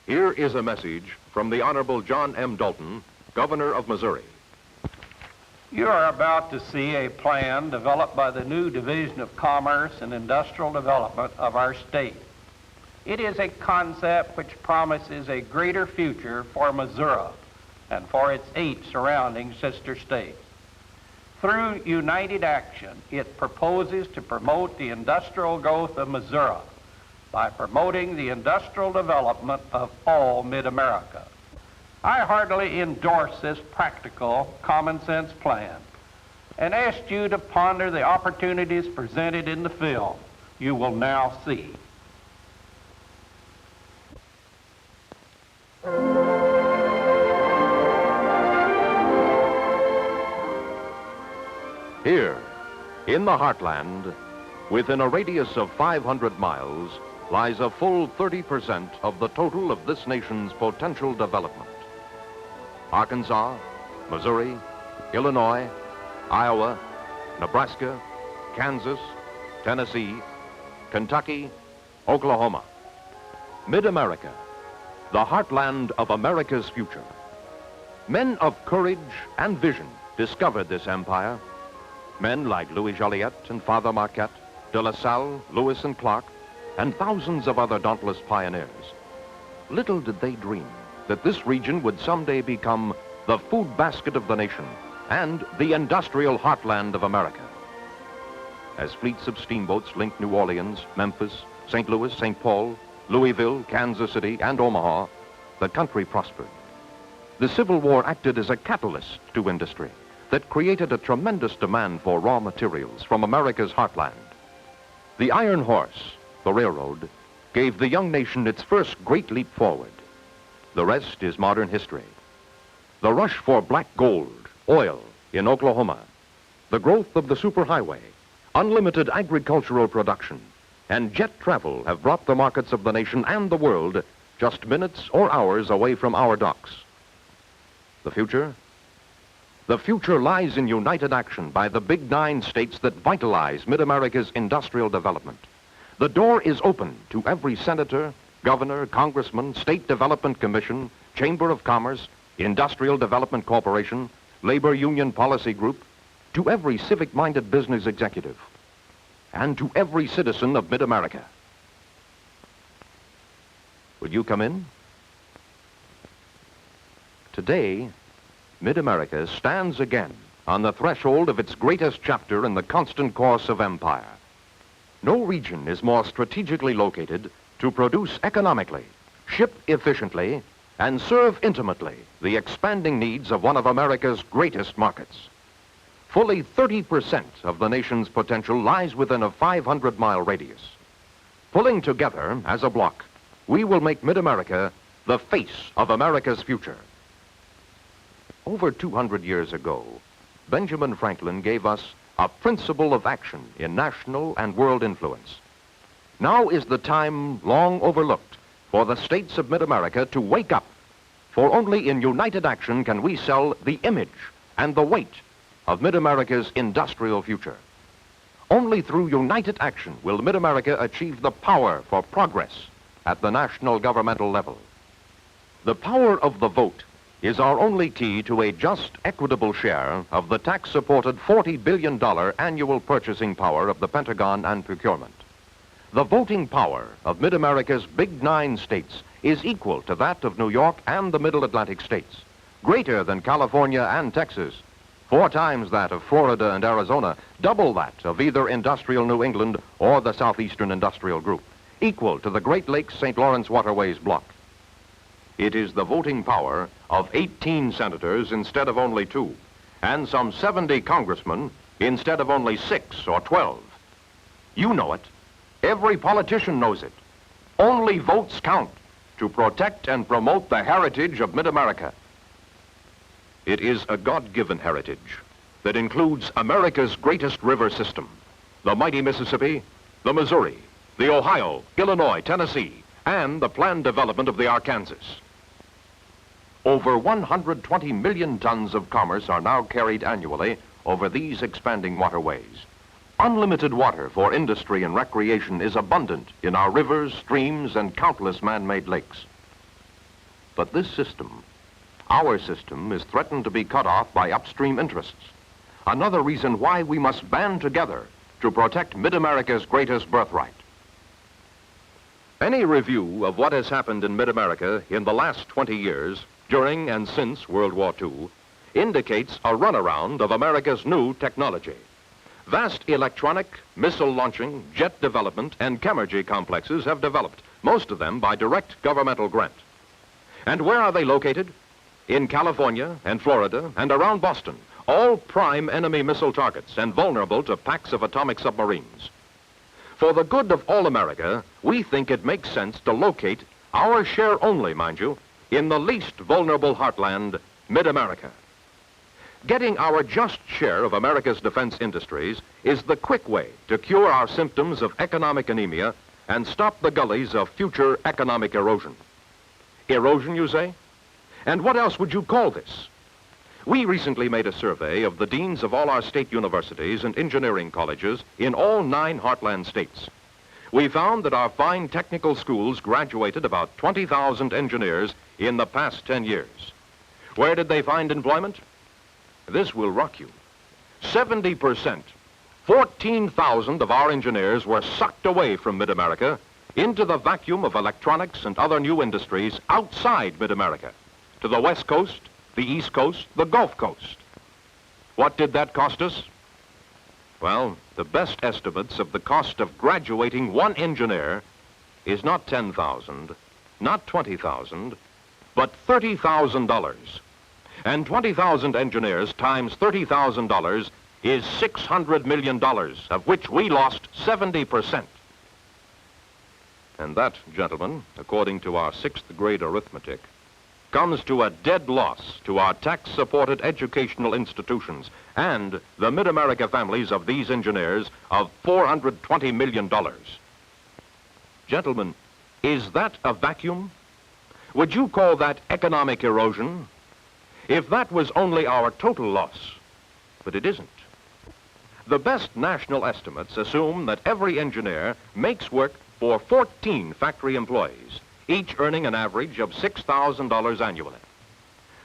Here is a message from the Honorable John M. Dalton, Governor of Missouri. You are about to see a plan developed by the new Division of Commerce and Industrial Development of our state. It is a concept which promises a greater future for Missouri and for its 8 surrounding sister states. Through united action, it proposes to promote the industrial growth of Missouri by promoting the industrial development of all Mid-America. I heartily endorse this practical, common-sense plan and ask you to ponder the opportunities presented in the film you will now see. Here, in the Heartland, within a radius of 500 miles, lies a full 30% of the total of this nation's potential development. Arkansas, Missouri, Illinois, Iowa, Nebraska, Kansas, Tennessee, Kentucky, Oklahoma. Mid-America, the heartland of America's future. Men of courage and vision discovered this empire. Men like Louis Joliet and Father Marquette, De La Salle, Lewis and Clark, and thousands of other dauntless pioneers. Little did they dream that this region would someday become the food basket of the nation and the industrial heartland of America. As fleets of steamboats linked New Orleans, Memphis, St. Louis, St. Paul, Louisville, Kansas City, and Omaha, the country prospered. The Civil War acted as a catalyst to industry that created a tremendous demand for raw materials from America's heartland. The iron horse, the railroad, gave the young nation its first great leap forward. The rest is modern history. The rush for black gold, oil in Oklahoma, the growth of the superhighway, unlimited agricultural production, and jet travel have brought the markets of the nation and the world just minutes or hours away from our docks. The future? The future lies in united action by the big 9 states that vitalize Mid-America's industrial development. The door is open to every senator, governor, congressman, state development commission, chamber of commerce, industrial development corporation, labor union policy group, to every civic-minded business executive, and to every citizen of Mid-America. Will you come in? Today, Mid-America stands again on the threshold of its greatest chapter in the constant course of empire. No region is more strategically located to produce economically, ship efficiently, and serve intimately the expanding needs of one of America's greatest markets. Fully 30% of the nation's potential lies within a 500-mile radius. Pulling together as a block, we will make Mid-America the face of America's future. Over 200 years ago, Benjamin Franklin gave us a principle of action in national and world influence. Now is the time long overlooked for the states of Mid-America to wake up, for only in united action can we sell the image and the weight of Mid-America's industrial future. Only through united action will Mid-America achieve the power for progress at the national governmental level. The power of the vote is our only key to a just, equitable share of the tax-supported $40 billion annual purchasing power of the Pentagon and procurement. The voting power of Mid-America's big 9 states is equal to that of New York and the Middle Atlantic states, greater than California and Texas, 4 times that of Florida and Arizona, double that of either industrial New England or the Southeastern Industrial Group, equal to the Great Lakes St. Lawrence Waterways block. It is the voting power of 18 senators instead of only 2, and some 70 congressmen instead of only 6 or 12. You know it. Every politician knows it. Only votes count to protect and promote the heritage of Mid-America. It is a God-given heritage that includes America's greatest river system, the mighty Mississippi, the Missouri, the Ohio, Illinois, Tennessee, and the planned development of the Arkansas. Over 120 million tons of commerce are now carried annually over these expanding waterways. Unlimited water for industry and recreation is abundant in our rivers, streams, and countless man-made lakes. But this system, our system, is threatened to be cut off by upstream interests. Another reason why we must band together to protect Mid-America's greatest birthright. Any review of what has happened in Mid-America in the last 20 years, during and since World War II, indicates a runaround of America's new technology. Vast electronic, missile launching, jet development, and chemical complexes have developed, most of them by direct governmental grant. And where are they located? In California and Florida and around Boston, all prime enemy missile targets and vulnerable to packs of atomic submarines. For the good of all America, we think it makes sense to locate, our share only, mind you, in the least vulnerable heartland, Mid-America. Getting our just share of America's defense industries is the quick way to cure our symptoms of economic anemia and stop the gullies of future economic erosion. Erosion, you say? And what else would you call this? We recently made a survey of the deans of all our state universities and engineering colleges in all 9 heartland states. We found that our fine technical schools graduated about 20,000 engineers in the past 10 years. Where did they find employment? This will rock you. 70%, 14,000 of our engineers were sucked away from Mid-America into the vacuum of electronics and other new industries outside Mid-America, to the West Coast, the East Coast, the Gulf Coast. What did that cost us? Well, the best estimates of the cost of graduating one engineer is not 10,000, not 20,000, but $30,000. And 20,000 engineers times $30,000 is $600 million, of which we lost 70%. And that, gentlemen, according to our 6th grade arithmetic, comes to a dead loss to our tax-supported educational institutions and the Mid-America families of these engineers of $420 million. Gentlemen, is that a vacuum? Would you call that economic erosion? If that was only our total loss, but it isn't. The best national estimates assume that every engineer makes work for 14 factory employees, each earning an average of $6,000 annually.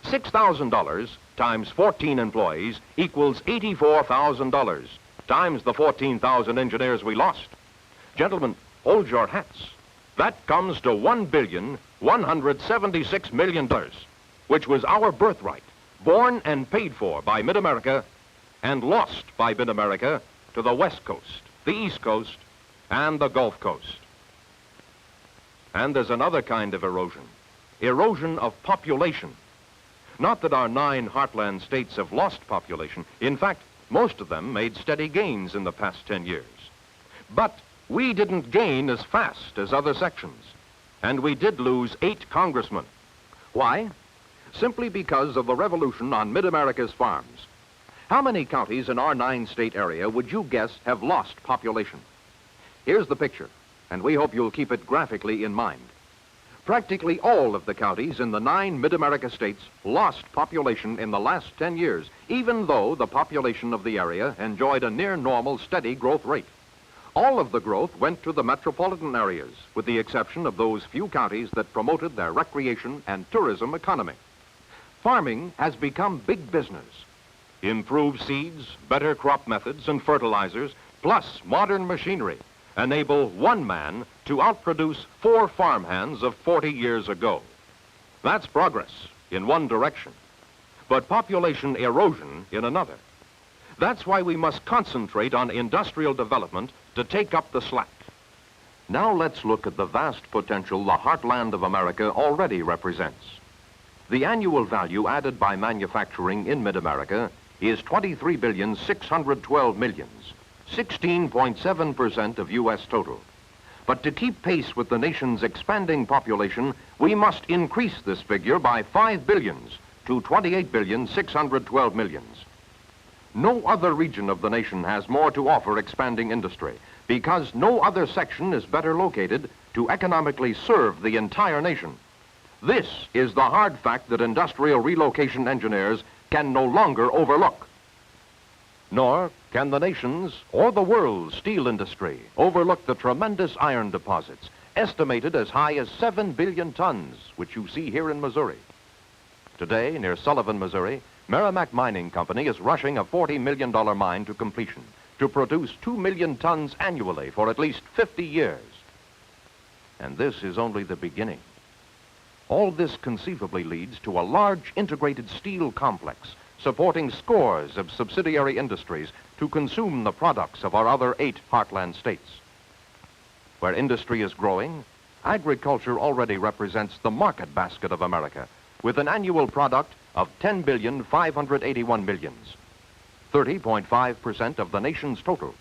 $6,000 times 14 employees equals $84,000 times the 14,000 engineers we lost. Gentlemen, hold your hats. That comes to $1,176 million, which was our birthright, born and paid for by Mid-America and lost by Mid-America to the West Coast, the East Coast, and the Gulf Coast. And there's another kind of erosion, erosion of population. Not that our 9 heartland states have lost population. In fact, most of them made steady gains in the past 10 years. But we didn't gain as fast as other sections, and we did lose 8 congressmen. Why? Simply because of the revolution on Mid-America's farms. How many counties in our 9-state area would you guess have lost population? Here's the picture, and we hope you'll keep it graphically in mind. Practically all of the counties in the 9 Mid-America states lost population in the last 10 years, even though the population of the area enjoyed a near-normal steady growth rate. All of the growth went to the metropolitan areas, with the exception of those few counties that promoted their recreation and tourism economy. Farming has become big business. Improved seeds, better crop methods and fertilizers, plus modern machinery enable one man to outproduce 4 farmhands of 40 years ago. That's progress in one direction, but population erosion in another. That's why we must concentrate on industrial development to take up the slack. Now let's look at the vast potential the heartland of America already represents. The annual value added by manufacturing in Mid-America is $23,612 million, 16.7% of U.S. total. But to keep pace with the nation's expanding population, we must increase this figure by $5 billion to $28,612 million. No other region of the nation has more to offer expanding industry, because no other section is better located to economically serve the entire nation. This is the hard fact that industrial relocation engineers can no longer overlook. Nor can the nation's or the world's steel industry overlook the tremendous iron deposits estimated as high as 7 billion tons, which you see here in Missouri. Today, near Sullivan, Missouri, Merrimack Mining Company is rushing a $40 million mine to completion to produce 2 million tons annually for at least 50 years. And this is only the beginning. All this conceivably leads to a large integrated steel complex supporting scores of subsidiary industries to consume the products of our other 8 heartland states. Where industry is growing, agriculture already represents the market basket of America, with an annual product of 10,581 millions, 30.5% of the nation's total.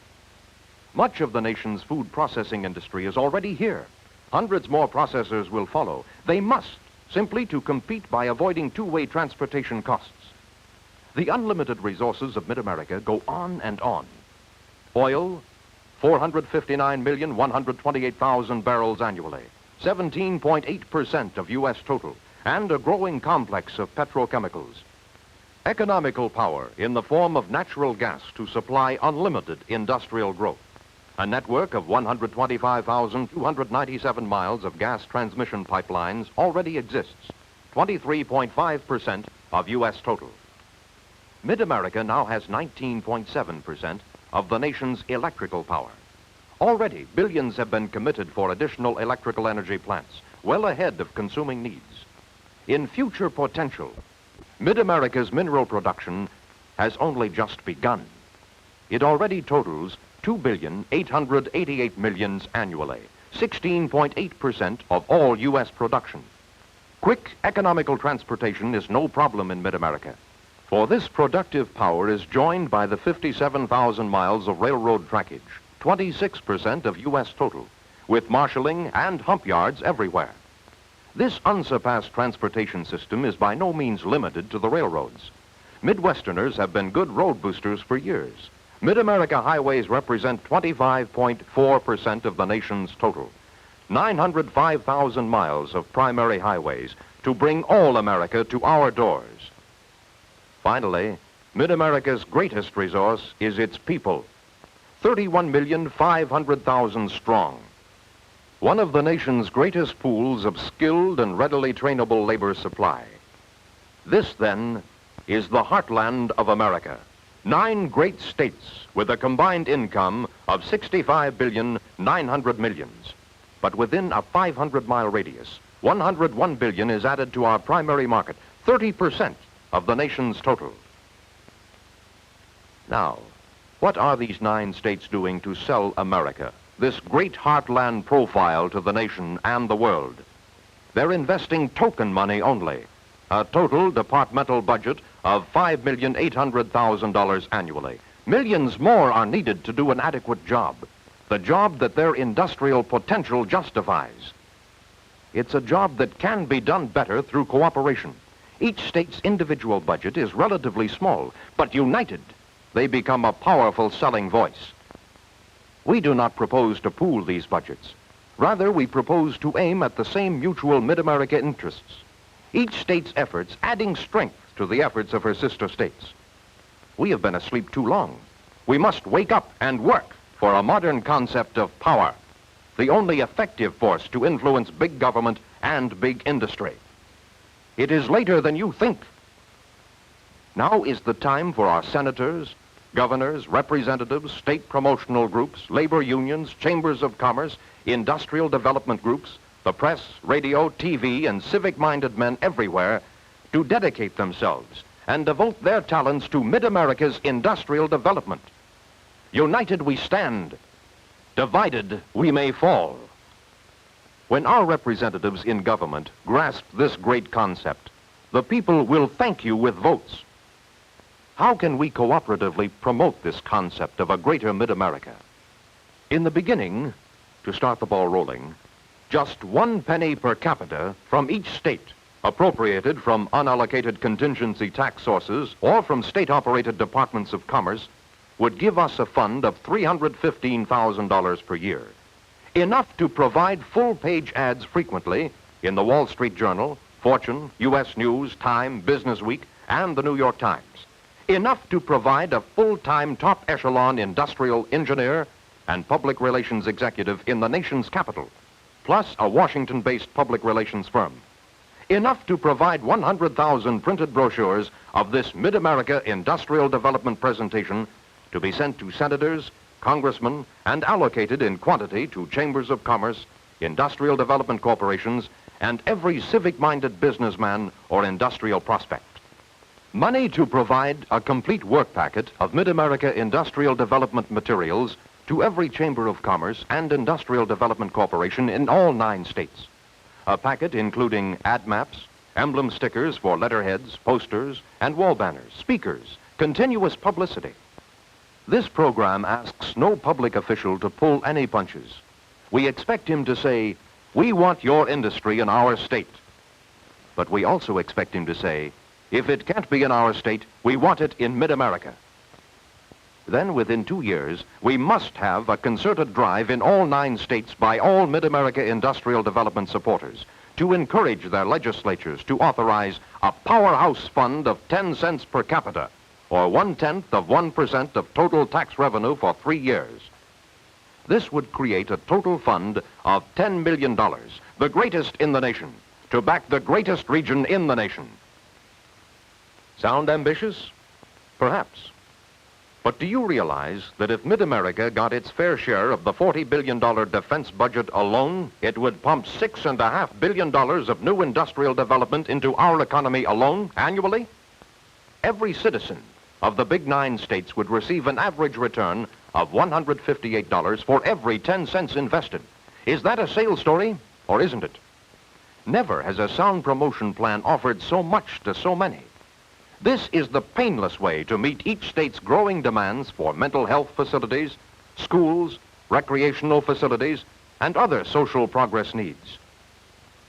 Much of the nation's food processing industry is already here. Hundreds more processors will follow. They must, simply to compete by avoiding two-way transportation costs. The unlimited resources of mid-America go on and on. Oil, 459,128,000 barrels annually, 17.8% of U.S. total, and a growing complex of petrochemicals. Economical power in the form of natural gas to supply unlimited industrial growth. A network of 125,297 miles of gas transmission pipelines already exists, 23.5% of U.S. total. Mid-America now has 19.7% of the nation's electrical power. Already, billions have been committed for additional electrical energy plants, well ahead of consuming needs. In future potential, Mid-America's mineral production has only just begun. It already totals 2,888 millions annually, 16.8% of all U.S. production. Quick economical transportation is no problem in mid-America, for this productive power is joined by the 57,000 miles of railroad trackage, 26% of U.S. total, with marshaling and hump yards everywhere. This unsurpassed transportation system is by no means limited to the railroads. Midwesterners have been good road boosters for years. Mid-America highways represent 25.4% of the nation's total. 905,000 miles of primary highways to bring all America to our doors. Finally, Mid-America's greatest resource is its people, 31,500,000 strong. One of the nation's greatest pools of skilled and readily trainable labor supply. This, then, is the heartland of America. 9 great states with a combined income of 65,900 millions. But within a 500-mile radius, 101 billion is added to our primary market, 30% of the nation's total. Now, what are these 9 states doing to sell America, this great heartland profile, to the nation and the world? They're investing token money only, a total departmental budget of $5,800,000 annually. Millions more are needed to do an adequate job, the job that their industrial potential justifies. It's a job that can be done better through cooperation. Each state's individual budget is relatively small, but united, they become a powerful selling voice. We do not propose to pool these budgets. Rather, we propose to aim at the same mutual mid-America interests, each state's efforts adding strength to the efforts of her sister states. We have been asleep too long. We must wake up and work for a modern concept of power, the only effective force to influence big government and big industry. It is later than you think. Now is the time for our senators, governors, representatives, state promotional groups, labor unions, chambers of commerce, industrial development groups, the press, radio, TV, and civic-minded men everywhere to dedicate themselves and devote their talents to Mid-America's industrial development. United we stand. Divided we may fall. When our representatives in government grasp this great concept, the people will thank you with votes. How can we cooperatively promote this concept of a greater Mid-America? In the beginning, to start the ball rolling, just 1 penny per capita from each state, appropriated from unallocated contingency tax sources or from state-operated departments of commerce, would give us a fund of $315,000 per year. Enough to provide full-page ads frequently in the Wall Street Journal, Fortune, U.S. News, Time, Business Week, and the New York Times. Enough to provide a full-time top-echelon industrial engineer and public relations executive in the nation's capital. plus a Washington-based public relations firm. Enough to provide 100,000 printed brochures of this Mid-America Industrial Development presentation to be sent to senators, congressmen, and allocated in quantity to chambers of commerce, industrial development corporations, and every civic-minded businessman or industrial prospect. Money to provide a complete work packet of Mid-America Industrial Development materials to every chamber of commerce and industrial development corporation in all 9 states. A packet including ad maps, emblem stickers for letterheads, posters, and wall banners, speakers, continuous publicity. This program asks no public official to pull any punches. We expect him to say, "We want your industry in our state." But we also expect him to say, "If it can't be in our state, we want it in Mid-America." Then within 2 years, we must have a concerted drive in all 9 states by all Mid-America Industrial Development supporters to encourage their legislatures to authorize a powerhouse fund of 10 cents per capita, or 0.1% of total tax revenue for 3 years. This would create a total fund of $10 million, the greatest in the nation, to back the greatest region in the nation. Sound ambitious? Perhaps. But do you realize that if Mid-America got its fair share of the $40 billion defense budget alone, it would pump $6.5 billion of new industrial development into our economy alone annually? Every citizen of the big 9 states would receive an average return of $158 for every 10 cents invested. Is that a sales story, or isn't it? Never has a sound promotion plan offered so much to so many. This is the painless way to meet each state's growing demands for mental health facilities, schools, recreational facilities, and other social progress needs.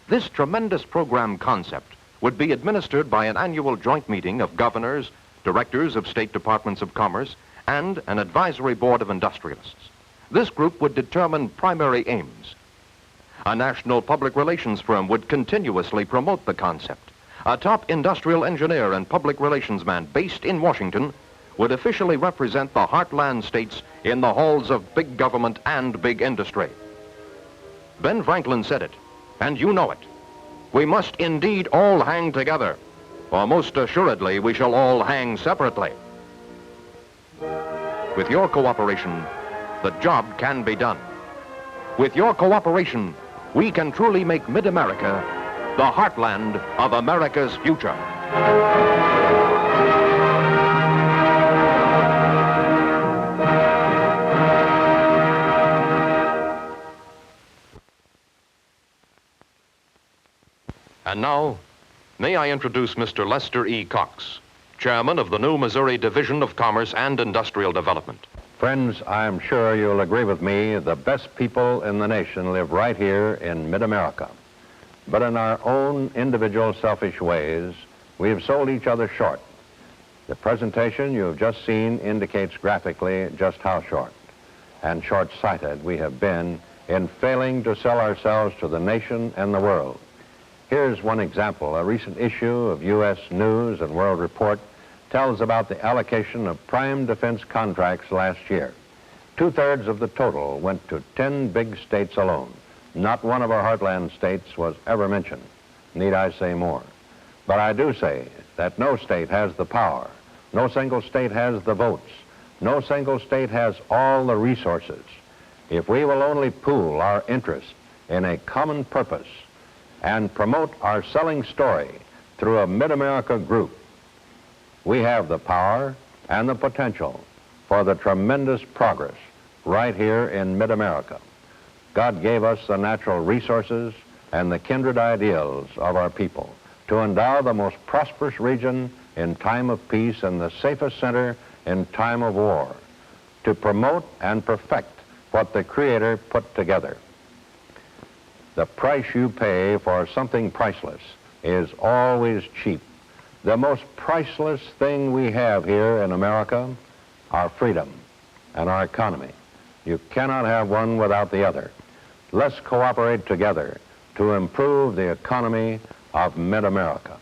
This tremendous program concept would be administered by an annual joint meeting of governors, directors of state departments of commerce, and an advisory board of industrialists. This group would determine primary aims. A national public relations firm would continuously promote the concept. A top industrial engineer and public relations man based in Washington would officially represent the Heartland states in the halls of big government and big industry. Ben Franklin said it, and you know it. We must indeed all hang together, or most assuredly we shall all hang separately. With your cooperation, the job can be done. With your cooperation, we can truly make Mid-America the heartland of America's future. And now, may I introduce Mr. Lester E. Cox, Chairman of the new Missouri Division of Commerce and Industrial Development. Friends, I'm sure you'll agree with me, the best people in the nation live right here in Mid-America. But in our own individual selfish ways, we have sold each other short. The presentation you have just seen indicates graphically just how short and short-sighted we have been in failing to sell ourselves to the nation and the world. Here's one example. A recent issue of U.S. News and World Report tells about the allocation of prime defense contracts last year. 2/3 of the total went to 10 big states alone. Not one of our heartland states was ever mentioned. Need I say more? But I do say that no state has the power. No single state has the votes. No single state has all the resources. If we will only pool our interest in a common purpose and promote our selling story through a Mid-America group, we have the power and the potential for the tremendous progress right here in Mid-America. God gave us the natural resources and the kindred ideals of our people to endow the most prosperous region in time of peace and the safest center in time of war, to promote and perfect what the Creator put together. The price you pay for something priceless is always cheap. The most priceless thing we have here in America, our freedom and our economy. You cannot have one without the other. Let's cooperate together to improve the economy of Mid-America.